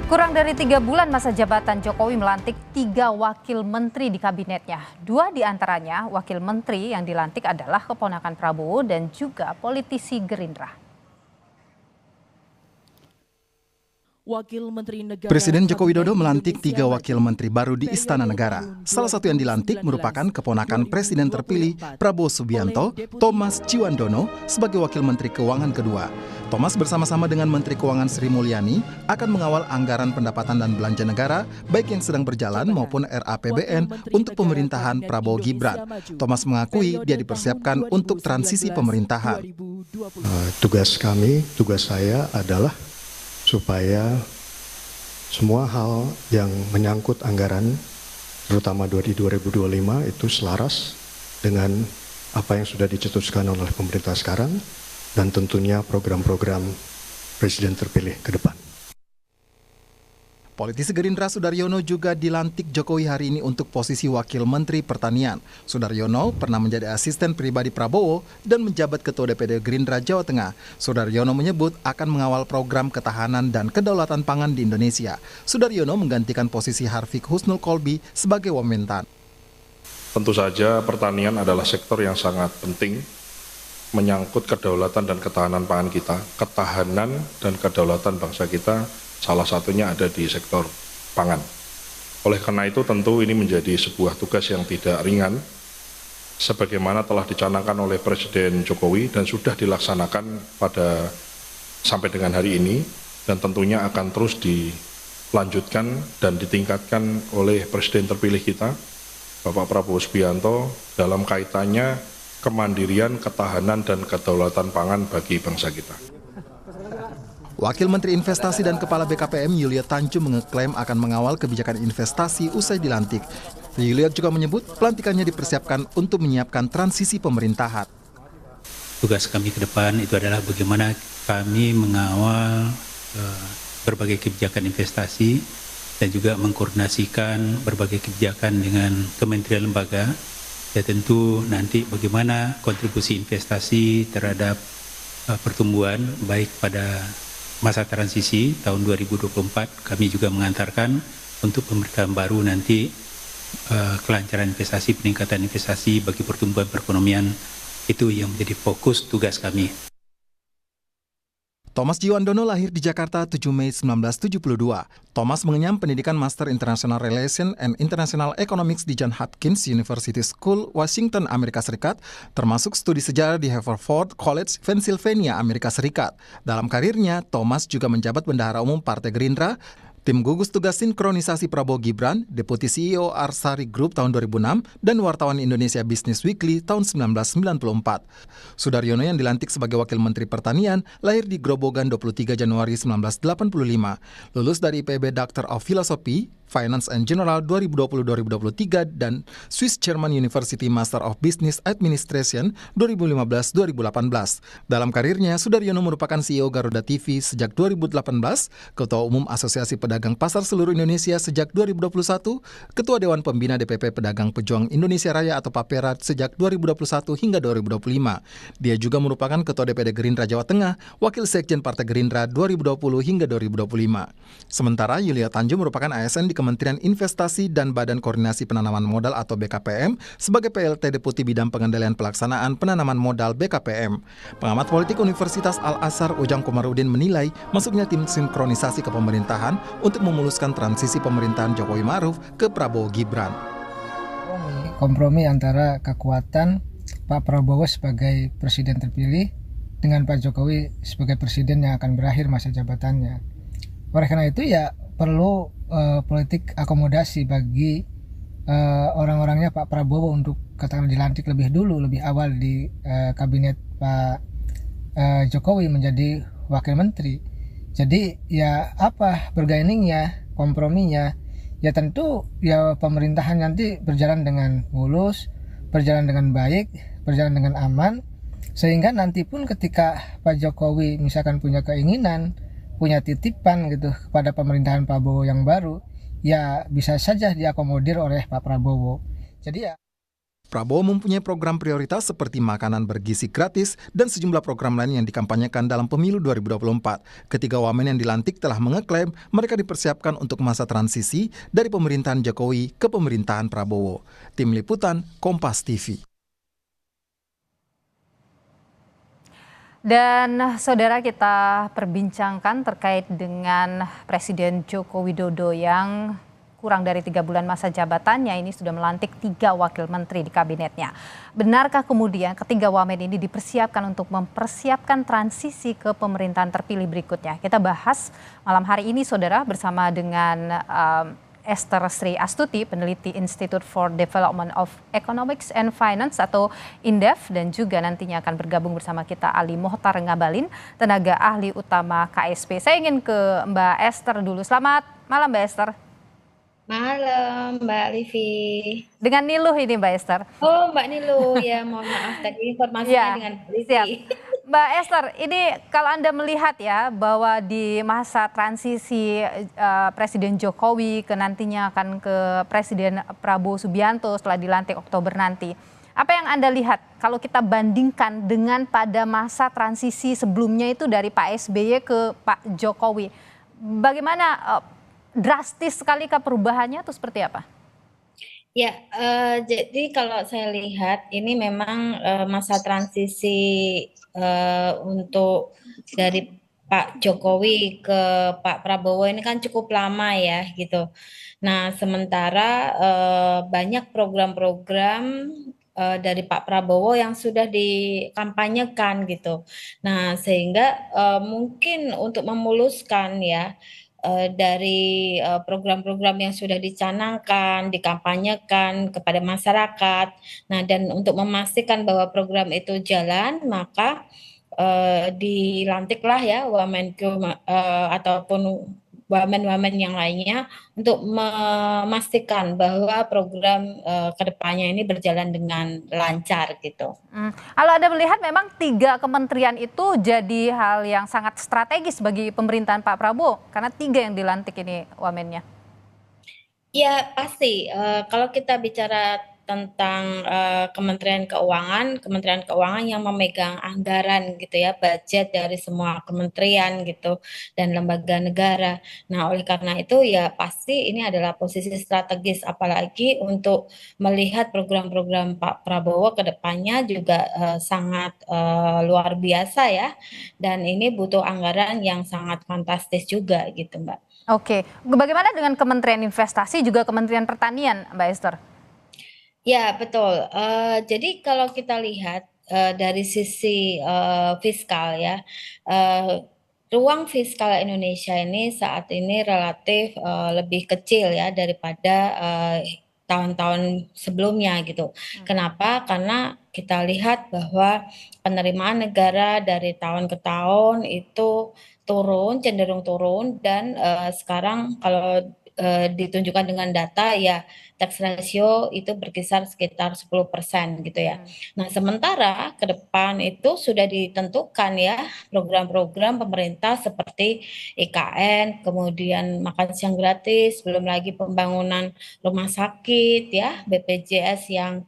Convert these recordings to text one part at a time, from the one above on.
Kurang dari 3 bulan masa jabatan, Jokowi melantik 3 wakil menteri di kabinetnya. 2 di antaranya wakil menteri yang dilantik adalah keponakan Prabowo dan juga politisi Gerindra. Presiden Joko Widodo melantik 3 wakil menteri baru di Istana Negara. Salah satu yang dilantik merupakan keponakan Presiden terpilih Prabowo Subianto, Thomas Ciwandono, sebagai wakil menteri keuangan kedua. Thomas bersama-sama dengan Menteri Keuangan Sri Mulyani akan mengawal anggaran pendapatan dan belanja negara, baik yang sedang berjalan maupun RAPBN untuk pemerintahan Prabowo Gibran. Thomas mengakui dia dipersiapkan untuk transisi pemerintahan. Tugas saya adalah supaya semua hal yang menyangkut anggaran, terutama di 2025, itu selaras dengan apa yang sudah dicetuskan oleh pemerintah sekarang dan tentunya program-program Presiden terpilih ke depan. Politisi Gerindra Sudaryono juga dilantik Jokowi hari ini untuk posisi Wakil Menteri Pertanian. Sudaryono pernah menjadi asisten pribadi Prabowo dan menjabat Ketua DPD Gerindra Jawa Tengah. Sudaryono menyebut akan mengawal program ketahanan dan kedaulatan pangan di Indonesia. Sudaryono menggantikan posisi Harfiq Husnul Kolbi sebagai Wamentan. Tentu saja pertanian adalah sektor yang sangat penting, menyangkut kedaulatan dan ketahanan pangan kita, ketahanan dan kedaulatan bangsa kita. Salah satunya ada di sektor pangan. Oleh karena itu tentu ini menjadi sebuah tugas yang tidak ringan, sebagaimana telah dicanangkan oleh Presiden Jokowi dan sudah dilaksanakan sampai dengan hari ini, dan tentunya akan terus dilanjutkan dan ditingkatkan oleh Presiden terpilih kita, Bapak Prabowo Subianto, dalam kaitannya kemandirian, ketahanan, dan kedaulatan pangan bagi bangsa kita. Wakil Menteri Investasi dan Kepala BKPM Yulia Tanjung mengeklaim akan mengawal kebijakan investasi usai dilantik. Yulia juga menyebut pelantikannya dipersiapkan untuk menyiapkan transisi pemerintahan. Tugas kami ke depan itu adalah bagaimana kami mengawal berbagai kebijakan investasi dan juga mengkoordinasikan berbagai kebijakan dengan kementerian lembaga. Ya tentu nanti bagaimana kontribusi investasi terhadap pertumbuhan baik pada masa transisi tahun 2024, kami juga mengantarkan untuk pemerintahan baru nanti kelancaran investasi, peningkatan investasi bagi pertumbuhan perekonomian, itu yang menjadi fokus tugas kami. Thomas Ciwandono lahir di Jakarta 7 Mei 1972. Thomas mengenyam pendidikan Master International Relations and International Economics di Johns Hopkins University School, Washington, Amerika Serikat, termasuk studi sejarah di Haverford College, Pennsylvania, Amerika Serikat. Dalam karirnya, Thomas juga menjabat Bendahara Umum Partai Gerindra, Tim Gugus Tugas Sinkronisasi Prabowo Gibran, Deputi CEO Arsari Group tahun 2006, dan wartawan Indonesia Business Weekly tahun 1994. Sudaryono yang dilantik sebagai Wakil Menteri Pertanian lahir di Grobogan 23 Januari 1985. Lulus dari IPB Doctor of Philosophy, Finance and General 2020-2023 dan Swiss German University Master of Business Administration 2015-2018. Dalam karirnya, Sudaryono merupakan CEO Garuda TV sejak 2018, Ketua Umum Asosiasi Pedagang Pasar Seluruh Indonesia sejak 2021, Ketua Dewan Pembina DPP Pedagang Pejuang Indonesia Raya atau PAPERA sejak 2021 hingga 2025. Dia juga merupakan Ketua DPD Gerindra Jawa Tengah, Wakil Sekjen Partai Gerindra 2020 hingga 2025. Sementara Yulia Tanjung merupakan ASN di Kementerian Investasi dan Badan Koordinasi Penanaman Modal atau BKPM sebagai PLT Deputi Bidang Pengendalian Pelaksanaan Penanaman Modal BKPM. Pengamat politik Universitas Al-Azhar Ujang Komarudin menilai masuknya tim sinkronisasi ke pemerintahan untuk memuluskan transisi pemerintahan Jokowi Ma'ruf ke Prabowo Gibran. Kompromi antara kekuatan Pak Prabowo sebagai presiden terpilih dengan Pak Jokowi sebagai presiden yang akan berakhir masa jabatannya. Oleh karena itu ya perlu politik akomodasi bagi orang-orangnya Pak Prabowo untuk katakan dilantik lebih dulu, lebih awal di kabinet Pak Jokowi menjadi wakil menteri. Jadi ya apa bargainingnya, komprominya, ya tentu ya pemerintahan nanti berjalan dengan mulus, berjalan dengan baik, berjalan dengan aman, sehingga nanti pun ketika Pak Jokowi misalkan punya keinginan, punya titipan gitu kepada pemerintahan Prabowo yang baru, ya bisa saja diakomodir oleh Pak Prabowo. Jadi ya Prabowo mempunyai program prioritas seperti makanan bergizi gratis dan sejumlah program lain yang dikampanyekan dalam pemilu 2024. Ketiga wamen yang dilantik telah mengeklaim mereka dipersiapkan untuk masa transisi dari pemerintahan Jokowi ke pemerintahan Prabowo. Tim Liputan, Kompas TV. Dan saudara, kita perbincangkan terkait dengan Presiden Joko Widodo yang kurang dari 3 bulan masa jabatannya ini sudah melantik 3 wakil menteri di kabinetnya. Benarkah kemudian ketiga wamen ini dipersiapkan untuk mempersiapkan transisi ke pemerintahan terpilih berikutnya? Kita bahas malam hari ini saudara bersama dengan Esther Sri Astuti, peneliti Institute for Development of Economics and Finance atau INDEF, dan juga nantinya akan bergabung bersama kita Ali Mohtar Ngabalin, tenaga ahli utama KSP. Saya ingin ke Mbak Esther dulu. Selamat malam Mbak Esther. Malam, Mbak Livi. Dengan Niluh ini Mbak Esther. Oh, Mbak Niluh, ya mohon maaf tadi informasinya Ya, dengan Mbak Livi. siap. Mbak Esther, ini kalau Anda melihat ya bahwa di masa transisi Presiden Jokowi ke nantinya akan ke Presiden Prabowo Subianto setelah dilantik Oktober nanti. Apa yang Anda lihat kalau kita bandingkan dengan pada masa transisi sebelumnya itu dari Pak SBY ke Pak Jokowi? Bagaimana drastis sekali ke perubahannya atau seperti apa? Ya, jadi kalau saya lihat ini memang masa transisi untuk dari Pak Jokowi ke Pak Prabowo ini kan cukup lama ya gitu. Nah, sementara banyak program-program dari Pak Prabowo yang sudah dikampanyekan gitu. Nah, sehingga mungkin untuk memuluskan ya dari program-program yang sudah dicanangkan, dikampanyekan kepada masyarakat. Nah, dan untuk memastikan bahwa program itu jalan, maka dilantiklah ya Wamenku ataupun wamen-wamen yang lainnya untuk memastikan bahwa program kedepannya ini berjalan dengan lancar gitu. Kalau Anda melihat memang 3 kementerian itu jadi hal yang sangat strategis bagi pemerintahan Pak Prabowo karena 3 yang dilantik ini wamennya. Ya pasti, kalau kita bicara tentang Kementerian Keuangan yang memegang anggaran gitu ya, budget dari semua kementerian gitu dan lembaga negara. Nah, oleh karena itu ya pasti ini adalah posisi strategis, apalagi untuk melihat program-program Pak Prabowo ke depannya juga sangat luar biasa ya, dan ini butuh anggaran yang sangat fantastis juga gitu, Mbak. Oke, bagaimana dengan Kementerian Investasi juga Kementerian Pertanian, Mbak Esther? Ya, betul. Jadi kalau kita lihat dari sisi fiskal ya, ruang fiskal Indonesia ini saat ini relatif lebih kecil ya daripada tahun-tahun sebelumnya gitu. Kenapa? Karena kita lihat bahwa penerimaan negara dari tahun ke tahun itu cenderung turun, dan sekarang kalau ditunjukkan dengan data ya tax ratio itu berkisar sekitar 10% gitu ya. Nah, sementara ke depan itu sudah ditentukan ya program-program pemerintah seperti IKN, kemudian makan siang gratis, belum lagi pembangunan rumah sakit ya, BPJS yang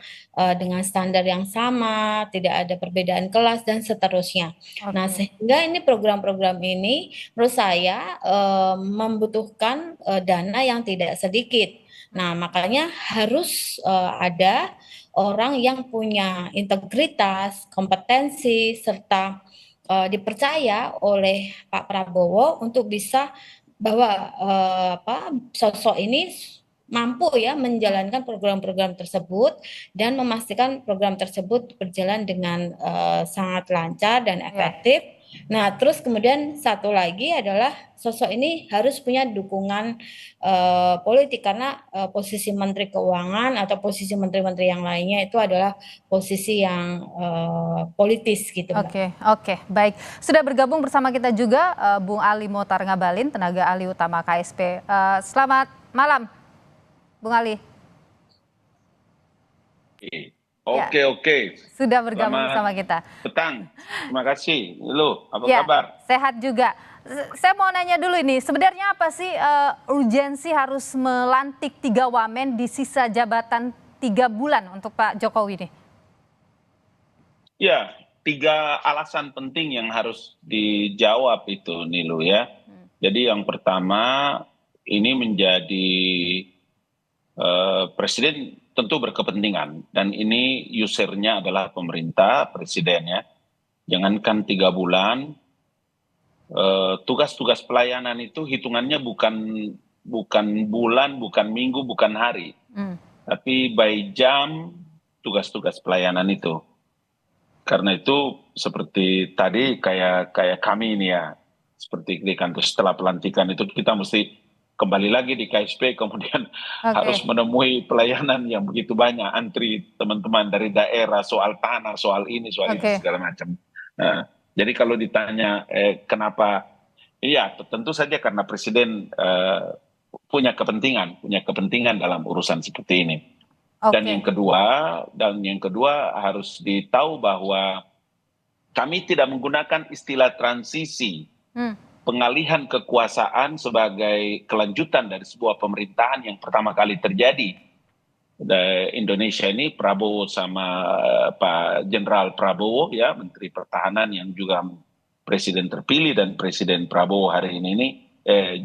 dengan standar yang sama, tidak ada perbedaan kelas dan seterusnya. Nah, sehingga ini program-program ini menurut saya membutuhkan dana yang tidak sedikit. Nah, makanya harus ada orang yang punya integritas, kompetensi, serta dipercaya oleh Pak Prabowo untuk bisa bahwa sosok ini mampu ya menjalankan program-program tersebut dan memastikan program tersebut berjalan dengan sangat lancar dan efektif. Nah, terus kemudian satu lagi adalah sosok ini harus punya dukungan politik, karena posisi Menteri Keuangan atau posisi menteri-menteri yang lainnya itu adalah posisi yang politis gitu, Mbak. Oke, baik. Sudah bergabung bersama kita juga Bung Ali Mohtar Ngabalin, tenaga ahli utama KSP. Selamat malam, Bung Ali. Oke. Sudah bergabung bersama kita. Petang, terima kasih. Lu, apa Ya, kabar? sehat juga. Saya mau nanya dulu ini, sebenarnya apa sih urgensi harus melantik 3 wamen di sisa jabatan 3 bulan untuk Pak Jokowi nih? Ya, 3 alasan penting yang harus dijawab itu, Nilu ya. Jadi yang pertama, ini menjadi presiden tentu berkepentingan, dan ini usernya adalah pemerintah, presiden ya. Jangankan 3 bulan, tugas-tugas pelayanan itu hitungannya bukan bulan, bukan minggu, bukan hari, tapi by jam tugas-tugas pelayanan itu. Karena itu seperti tadi kayak kami ini ya, seperti di kantor setelah pelantikan itu kita mesti kembali lagi di KSP, kemudian harus menemui pelayanan yang begitu banyak, antri teman-teman dari daerah, soal tanah, soal ini, soal itu segala macam. Nah, jadi kalau ditanya kenapa, iya tentu saja karena presiden punya kepentingan dalam urusan seperti ini. Dan yang kedua harus ditahu bahwa kami tidak menggunakan istilah transisi, pengalihan kekuasaan sebagai kelanjutan dari sebuah pemerintahan yang pertama kali terjadi. Indonesia ini Prabowo sama Pak Jenderal Prabowo ya, Menteri Pertahanan yang juga presiden terpilih, dan Presiden Prabowo hari ini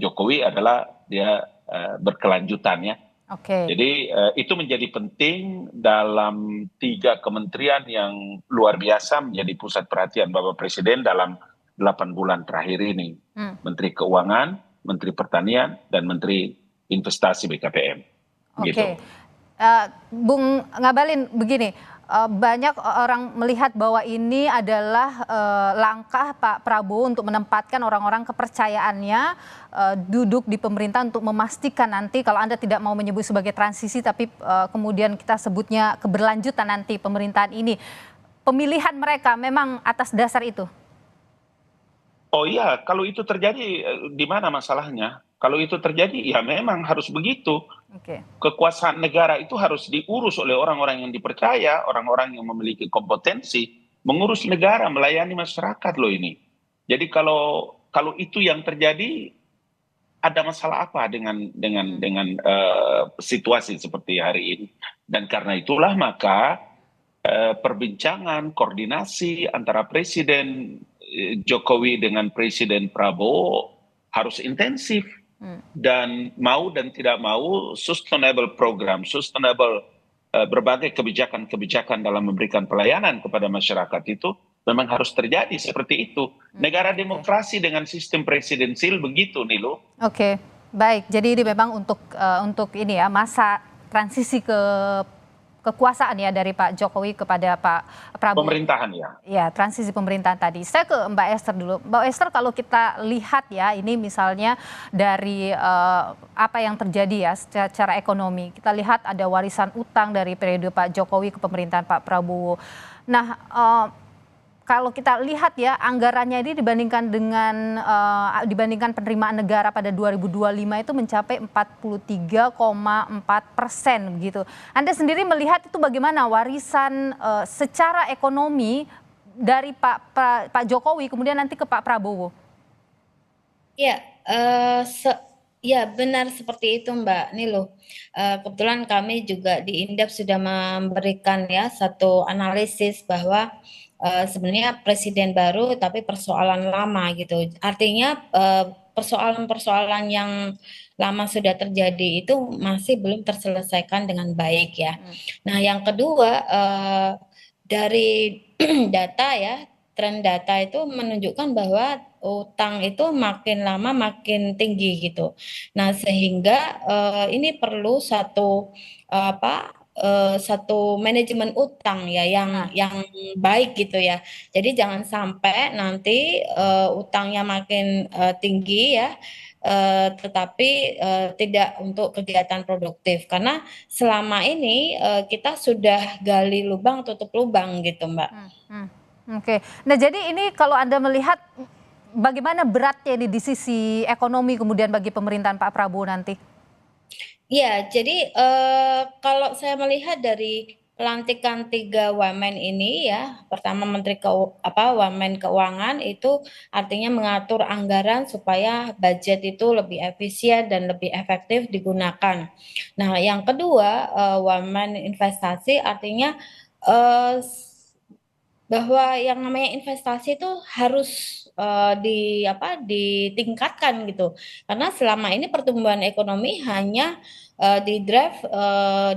Jokowi adalah dia berkelanjutan ya. Jadi itu menjadi penting dalam 3 kementerian yang luar biasa menjadi pusat perhatian Bapak Presiden dalam 8 bulan terakhir ini. Menteri Keuangan, Menteri Pertanian, dan Menteri Investasi BKPM. Gitu. Bung Ngabalin, begini, banyak orang melihat bahwa ini adalah langkah Pak Prabowo untuk menempatkan orang-orang kepercayaannya duduk di pemerintah untuk memastikan nanti, kalau Anda tidak mau menyebut sebagai transisi, tapi kemudian kita sebutnya keberlanjutan nanti pemerintahan ini. Pemilihan mereka memang atas dasar itu? Oh iya, kalau itu terjadi di mana masalahnya? Kalau itu terjadi ya memang harus begitu. Kekuasaan negara itu harus diurus oleh orang-orang yang dipercaya, orang-orang yang memiliki kompetensi mengurus negara, melayani masyarakat loh ini. Jadi kalau itu yang terjadi, ada masalah apa dengan situasi seperti hari ini? Dan karena itulah maka perbincangan, koordinasi antara Presiden Jokowi dengan Presiden Prabowo harus intensif. Dan mau dan tidak mau, sustainable program, berbagai kebijakan-kebijakan dalam memberikan pelayanan kepada masyarakat itu memang harus terjadi seperti itu. Negara demokrasi dengan sistem presidensil begitu, Nilu. Baik. Jadi ini memang untuk ini ya, masa transisi kekuasaan ya dari Pak Jokowi kepada Pak Prabowo. Pemerintahan ya. Ya, transisi pemerintahan tadi. Saya ke Mbak Esther dulu. Mbak Esther, kalau kita lihat ya, ini misalnya dari apa yang terjadi ya secara ekonomi. Kita lihat ada warisan utang dari periode Pak Jokowi ke pemerintahan Pak Prabowo. Nah, kalau kita lihat ya, anggarannya ini dibandingkan penerimaan negara pada 2025 itu mencapai 43,4% begitu. Anda sendiri melihat itu bagaimana warisan secara ekonomi dari Pak Jokowi kemudian nanti ke Pak Prabowo? Ya, ya benar seperti itu Mbak Nilu. Kebetulan kami juga di Indef sudah memberikan ya satu analisis bahwa sebenarnya presiden baru tapi persoalan lama gitu. Artinya persoalan-persoalan yang lama sudah terjadi itu masih belum terselesaikan dengan baik ya. Nah, yang kedua dari data ya, tren data itu menunjukkan bahwa utang itu makin lama makin tinggi gitu. Nah, sehingga ini perlu satu satu manajemen utang ya yang baik gitu ya. Jadi jangan sampai nanti utangnya makin tinggi ya, tetapi tidak untuk kegiatan produktif, karena selama ini kita sudah gali lubang tutup lubang gitu Mbak. Nah, jadi ini kalau Anda melihat bagaimana beratnya ini di sisi ekonomi kemudian bagi pemerintahan Pak Prabowo nanti? Ya, jadi kalau saya melihat dari pelantikan 3 wamen ini ya, pertama Wamen Keuangan itu artinya mengatur anggaran supaya budget itu lebih efisien dan lebih efektif digunakan. Nah, yang kedua, Wamen Investasi artinya eh, bahwa yang namanya investasi itu harus ditingkatkan gitu. Karena selama ini pertumbuhan ekonomi hanya di drive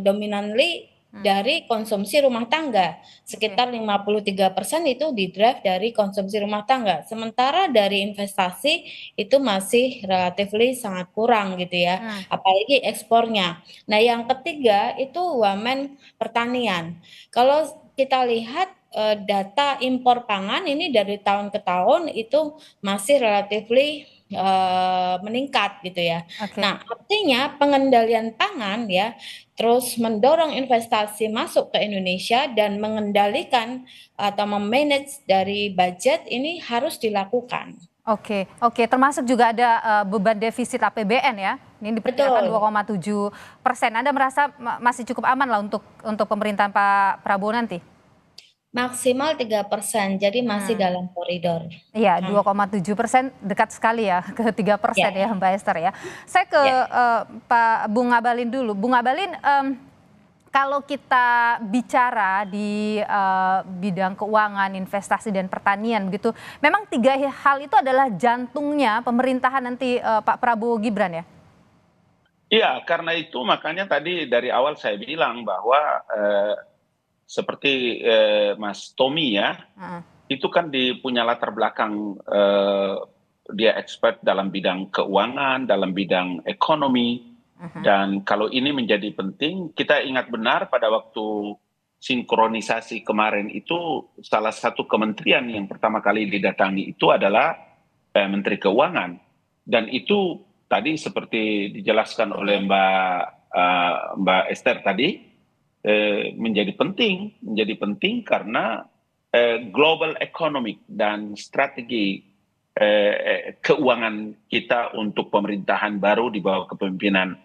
dominantly dari konsumsi rumah tangga. Sekitar 53% itu di drive dari konsumsi rumah tangga. Sementara dari investasi itu masih relatifly sangat kurang gitu ya. Apalagi ekspornya. Nah, yang ketiga itu wamen pertanian. Kalau kita lihat data impor pangan ini dari tahun ke tahun itu masih relatifly meningkat gitu ya. Oke. Nah, artinya pengendalian pangan ya terus mendorong investasi masuk ke Indonesia dan mengendalikan atau memanage dari budget ini harus dilakukan. Oke, oke. Termasuk juga ada beban defisit APBN ya. Ini diperkirakan Betul. 2,7%. Anda merasa masih cukup aman lah untuk pemerintahan Pak Prabowo nanti? Maksimal 3%, jadi masih dalam koridor. Iya, 2,7% dekat sekali ya ke 3% ya Mbak Esther ya. Saya ke Pak Bung Abalin dulu. Bung Abalin, kalau kita bicara di bidang keuangan, investasi dan pertanian gitu, memang 3 hal itu adalah jantungnya pemerintahan nanti Pak Prabowo Gibran ya? Iya, karena itu makanya tadi dari awal saya bilang bahwa seperti Mas Tommy ya, itu kan punya latar belakang dia expert dalam bidang keuangan, dalam bidang ekonomi, dan kalau ini menjadi penting, kita ingat benar pada waktu sinkronisasi kemarin itu salah satu kementerian yang pertama kali didatangi itu adalah Menteri Keuangan, dan itu tadi seperti dijelaskan oleh Mbak Esther tadi, menjadi penting karena global economic dan strategi keuangan kita untuk pemerintahan baru di bawah kepemimpinan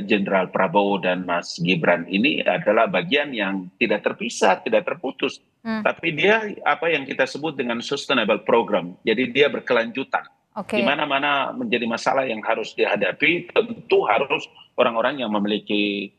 Jenderal Prabowo dan Mas Gibran ini adalah bagian yang tidak terpisah, tidak terputus. Tapi dia apa yang kita sebut dengan sustainable program. Jadi dia berkelanjutan. Di mana-mana menjadi masalah yang harus dihadapi, tentu harus orang-orang yang memiliki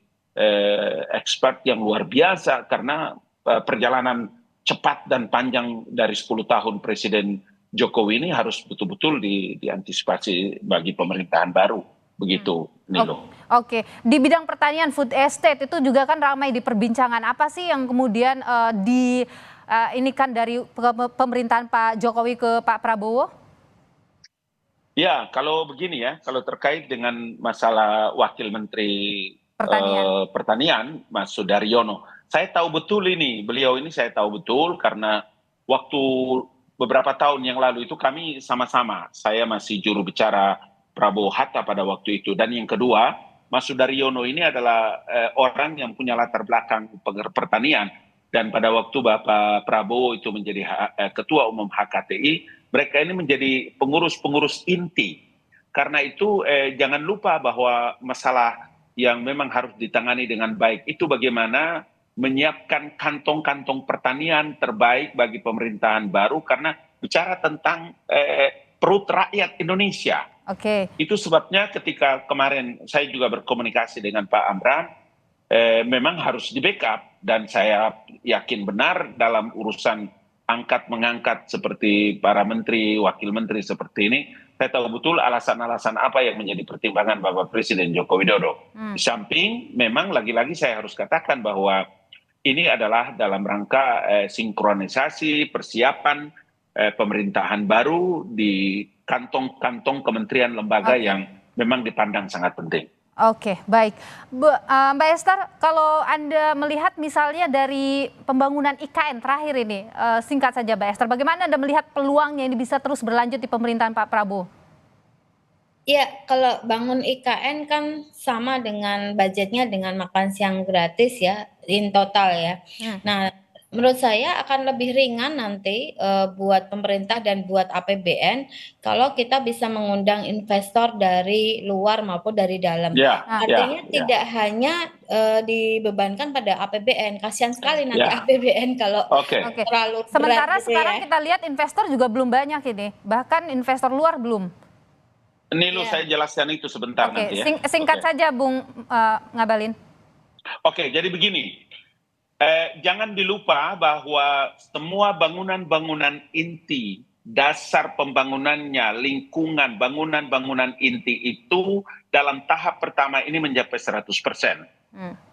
expert yang luar biasa, karena perjalanan cepat dan panjang dari 10 tahun Presiden Jokowi ini harus betul-betul diantisipasi bagi pemerintahan baru. Begitu, Nilo. Oke, di bidang pertanian food estate itu juga kan ramai diperbincangan. Apa sih yang kemudian ini kan dari pemerintahan Pak Jokowi ke Pak Prabowo? Ya, kalau begini ya, kalau terkait dengan masalah Wakil Menteri Pertanian, Mas Sudaryono, saya tahu betul beliau ini saya tahu betul karena waktu beberapa tahun yang lalu itu kami sama-sama, saya masih juru bicara Prabowo Hatta pada waktu itu, dan yang kedua, Mas Sudaryono ini adalah orang yang punya latar belakang pertanian, dan pada waktu Bapak Prabowo itu menjadi Ketua Umum HKTI, mereka ini menjadi pengurus-pengurus inti. Karena itu jangan lupa bahwa masalah yang memang harus ditangani dengan baik itu bagaimana menyiapkan kantong-kantong pertanian terbaik bagi pemerintahan baru, karena bicara tentang perut rakyat Indonesia. Itu sebabnya ketika kemarin saya juga berkomunikasi dengan Pak Amran, memang harus di backup, dan saya yakin benar dalam urusan angkat-mengangkat seperti para menteri, wakil menteri seperti ini, saya tahu betul alasan-alasan apa yang menjadi pertimbangan Bapak Presiden Joko Widodo. Di samping memang lagi-lagi saya harus katakan bahwa ini adalah dalam rangka sinkronisasi persiapan pemerintahan baru di kantong-kantong kementerian lembaga yang memang dipandang sangat penting. Oke, baik. Mbak Esther, kalau Anda melihat misalnya dari pembangunan IKN terakhir ini, singkat saja Mbak Esther, bagaimana Anda melihat peluangnya ini bisa terus berlanjut di pemerintahan Pak Prabowo? Ya, kalau bangun IKN kan sama dengan budgetnya dengan makan siang gratis ya, in total ya. Nah, Menurut saya akan lebih ringan nanti buat pemerintah dan buat APBN kalau kita bisa mengundang investor dari luar maupun dari dalam. Ya, Artinya ya. tidak hanya dibebankan pada APBN. Kasihan sekali nanti Ya. APBN kalau Oke. terlalu berat Sementara gitu sekarang ya. kita lihat investor juga belum banyak ini, bahkan investor luar belum. Nilu, Iya. saya jelaskan itu sebentar Oke, nanti ya. singkat Oke. saja Bung Ngabalin. Oke, jadi begini. Jangan dilupa bahwa semua bangunan-bangunan inti, dasar pembangunannya, lingkungan, bangunan-bangunan inti itu dalam tahap pertama ini mencapai 100%.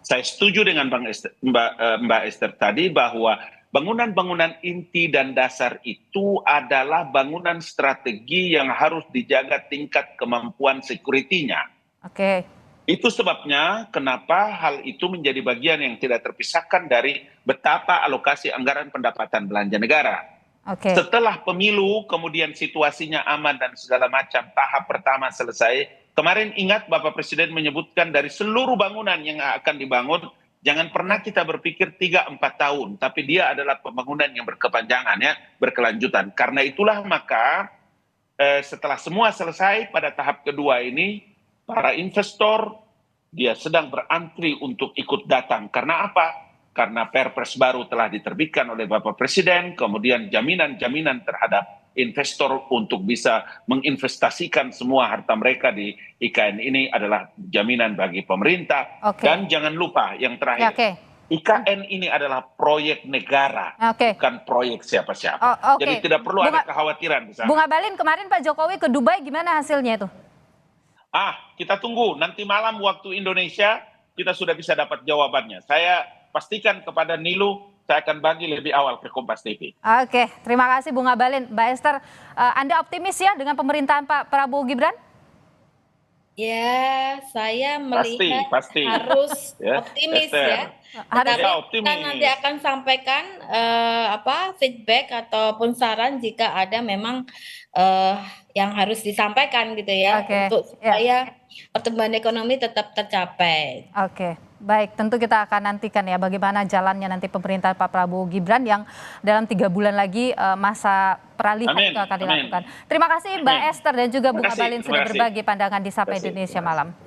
Saya setuju dengan Mbak Esther tadi bahwa bangunan-bangunan inti dan dasar itu adalah bangunan strategi yang harus dijaga tingkat kemampuan security-nya. Oke. Itu sebabnya kenapa hal itu menjadi bagian yang tidak terpisahkan dari betapa alokasi anggaran pendapatan belanja negara. Oke. Setelah pemilu, kemudian situasinya aman dan segala macam, tahap pertama selesai. Kemarin ingat Bapak Presiden menyebutkan dari seluruh bangunan yang akan dibangun, jangan pernah kita berpikir 3-4 tahun, tapi dia adalah pembangunan yang berkepanjangan, ya, berkelanjutan. Karena itulah maka setelah semua selesai pada tahap kedua ini, para investor dia sedang berantri untuk ikut datang. Karena apa? Karena Perpres baru telah diterbitkan oleh Bapak Presiden, kemudian jaminan-jaminan terhadap investor untuk bisa menginvestasikan semua harta mereka di IKN ini adalah jaminan bagi pemerintah. Oke. Dan jangan lupa yang terakhir, Oke. IKN ini adalah proyek negara, Oke. bukan proyek siapa-siapa. Oke. Jadi tidak perlu ada kekhawatiran di sana. Bung Ngabalin, kemarin Pak Jokowi ke Dubai gimana hasilnya itu? Kita tunggu nanti malam waktu Indonesia kita sudah bisa dapat jawabannya. Saya pastikan kepada Nilu saya akan bagi lebih awal ke Kompas TV. Oke, terima kasih Bung Ngabalin. Mbak Esther, Anda optimis ya dengan pemerintahan Pak Prabowo Gibran? Ya, saya melihat Pasti. harus Ya, optimis Esther. ya. Harus Tetapi ya, kita optimis. nanti akan sampaikan feedback ataupun saran jika ada memang yang harus disampaikan gitu ya, Oke, untuk ya. supaya pertumbuhan ekonomi tetap tercapai. Oke, baik. Tentu kita akan nantikan ya bagaimana jalannya nanti pemerintahan Pak Prabowo Gibran yang dalam 3 bulan lagi masa peralihan Amin, itu akan amin. dilakukan. Terima kasih Mbak Amin. Esther dan juga Bung Terima kasih, Ngabalin terima sudah kasih. berbagi pandangan di Sapa Terima kasih, Indonesia terima kasih. Malam.